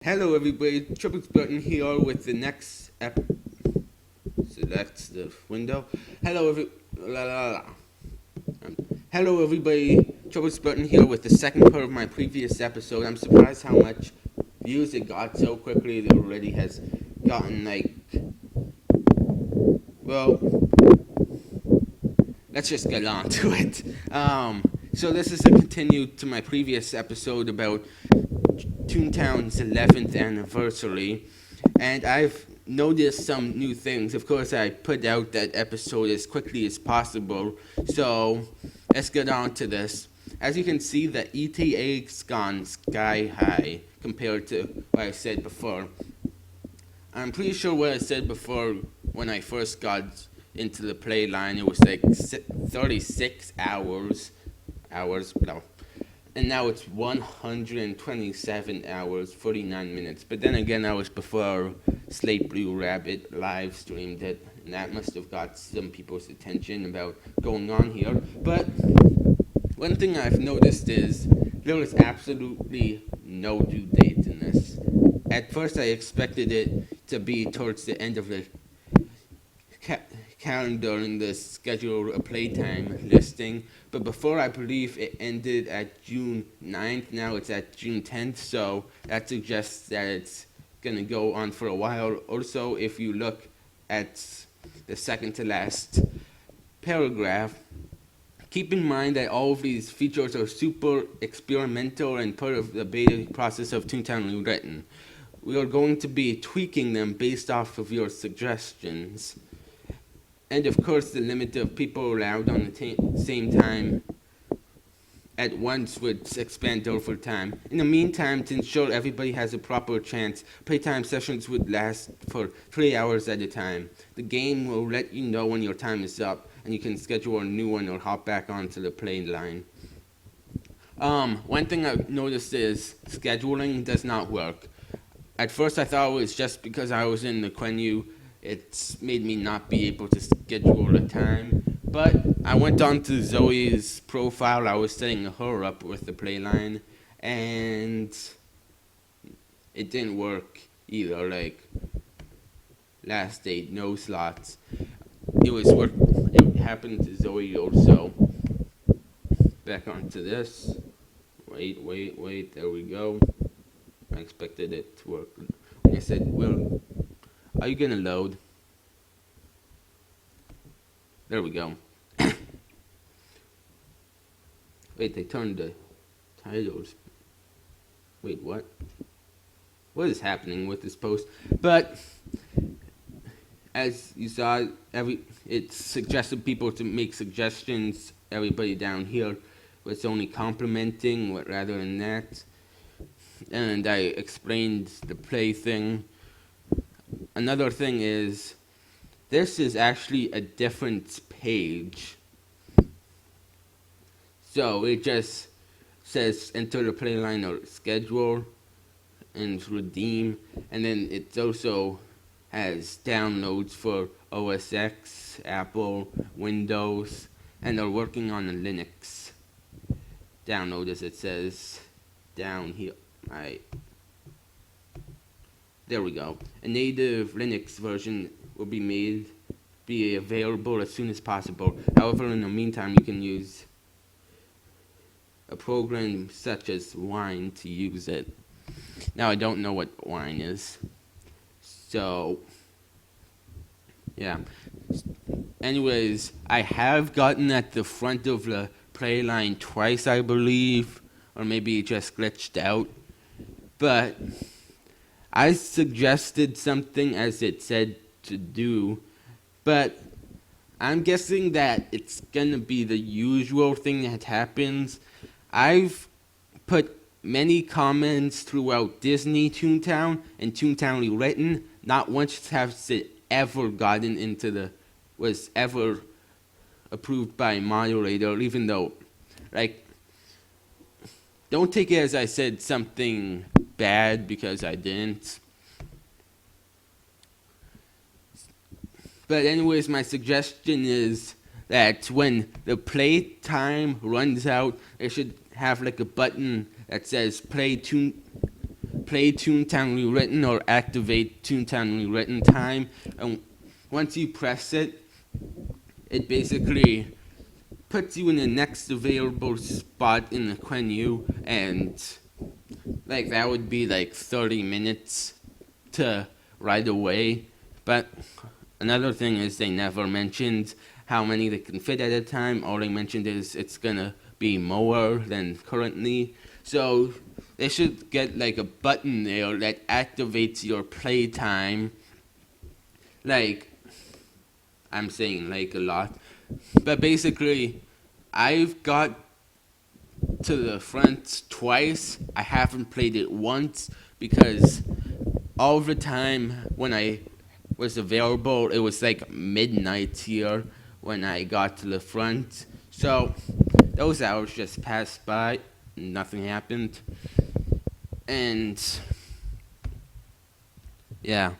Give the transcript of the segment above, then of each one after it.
Hello everybody, Triple Button here with the next so that's the window. Hello everybody, Triple Button here with the second part of my previous episode. I'm surprised how much views it got so quickly. It already has gotten let's just get on to it. So this is a continue to my previous episode about Toontown's 11th anniversary, and I've noticed some new things. Of course, I put out that episode as quickly as possible, so let's get on to this. As you can see, the ETA's gone sky high compared to what I said before. I'm pretty sure what I said before when I first got into the play line, it was like 36 hours, and now it's 127 hours, 49 minutes. But then again, that was before Slate Blue Rabbit live streamed it, and that must have got some people's attention about going on here. But one thing I've noticed is there was absolutely no due date in this. At first, I expected it to be towards the end of the calendar in the schedule playtime listing, but before, I believe it ended at June 9th. Now it's at June 10th, so that suggests that it's going to go on for a while. Also, if you look at the second to last paragraph, keep in mind that all of these features are super experimental and part of the beta process of Toontown Rewritten. We are going to be tweaking them based off of your suggestions. And of course, the limit of people allowed on the same time at once would expand over time. In the meantime, to ensure everybody has a proper chance, playtime sessions would last for 3 hours at a time. The game will let you know when your time is up, and you can schedule a new one or hop back onto the play line. One thing I've noticed is scheduling does not work. At first, I thought it was just because I was in the countinue. It's made me not be able to schedule a time, but I went on to Zoe's profile. I was setting her up with the playline, and it didn't work either. Like last date, no slots. It happened to Zoe also. Back onto this. Wait. There we go. I expected it to work. When I said, well. Are you gonna load? There we go. Wait, they turned the titles. Wait, what? What is happening with this post? But as you saw, it suggested people to make suggestions. Everybody down here was only complimenting rather than that. And I explained the play thing. Another thing is, this is actually a different page. So it just says enter the playline or schedule and redeem. And then it also has downloads for OS X, Apple, Windows, and they're working on a Linux download, as it says down here. There we go. A native Linux version will be available as soon as possible. However, in the meantime, you can use a program such as Wine to use it. Now, I don't know what Wine is. So, yeah. Anyways, I have gotten at the front of the play line twice, I believe. Or maybe it just glitched out. But I suggested something as it said to do, but I'm guessing that it's gonna be the usual thing that happens. I've put many comments throughout Disney Toontown and Toontown Rewritten. Not once has it ever gotten was ever approved by a moderator, even though, don't take it as I said something bad, because I didn't. But anyways, my suggestion is that when the play time runs out, it should have like a button that says play play Toontown Rewritten or activate Toontown Rewritten time, and once you press it, it basically puts you in the next available spot in the countinue, and like that would be like 30 minutes to right away. But another thing is they never mentioned how many they can fit at a time. All they mentioned is it's gonna be more than currently. So they should get like a button there that activates your playtime. Like, I'm saying like a lot. But basically, I've got to the front twice. I haven't played it once because all the time when I was available, it was like midnight here when I got to the front. So those hours just passed by, nothing happened. And yeah.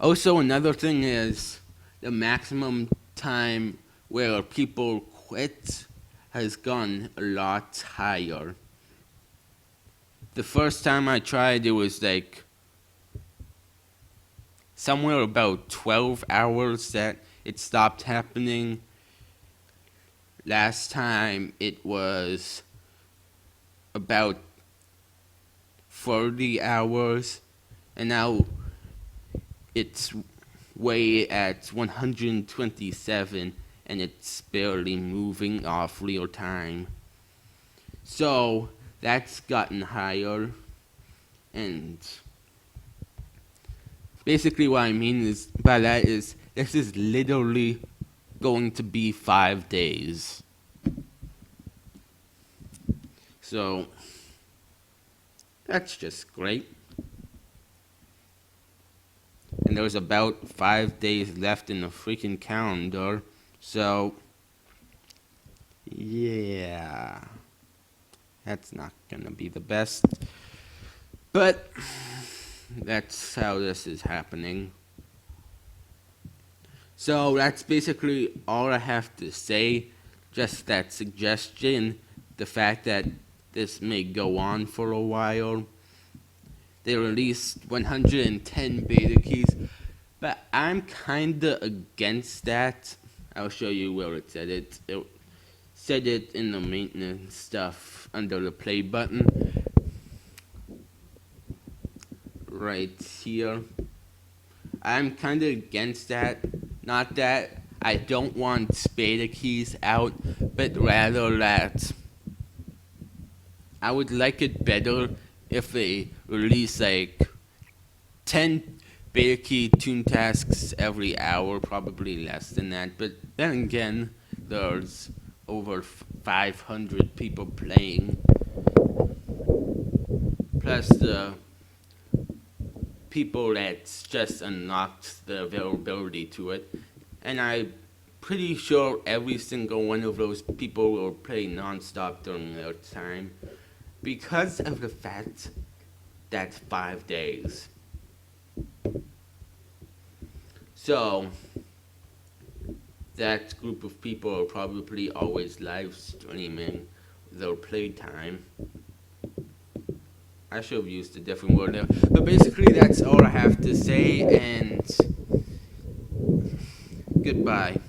Also, another thing is the maximum time where people quit has gone a lot higher. The first time I tried, it was like somewhere about 12 hours that it stopped happening. Last time it was about 40 hours, and now it's way at 127, and it's barely moving off real time. So that's gotten higher, and basically what I mean is by that is this is literally going to be 5 days. So that's just great. And there's about 5 days left in the freaking calendar. So yeah, that's not gonna be the best. But that's how this is happening. So that's basically all I have to say. Just that suggestion, the fact that this may go on for a while. They released 110 beta keys, but I'm kinda against that. I'll show you where it said it. It said it in the maintenance stuff under the play button. Right here. I'm kinda against that. Not that I don't want beta keys out, but rather that I would like it better if they release like 10 beta key tune tasks every hour, probably less than that. But then again, there's over 500 people playing, plus the people that's just unlocked the availability to it. And I'm pretty sure every single one of those people will play non-stop during their time, because of the fact that 5 days. So that group of people are probably always live streaming their playtime. I should have used a different word there. But basically that's all I have to say, and goodbye.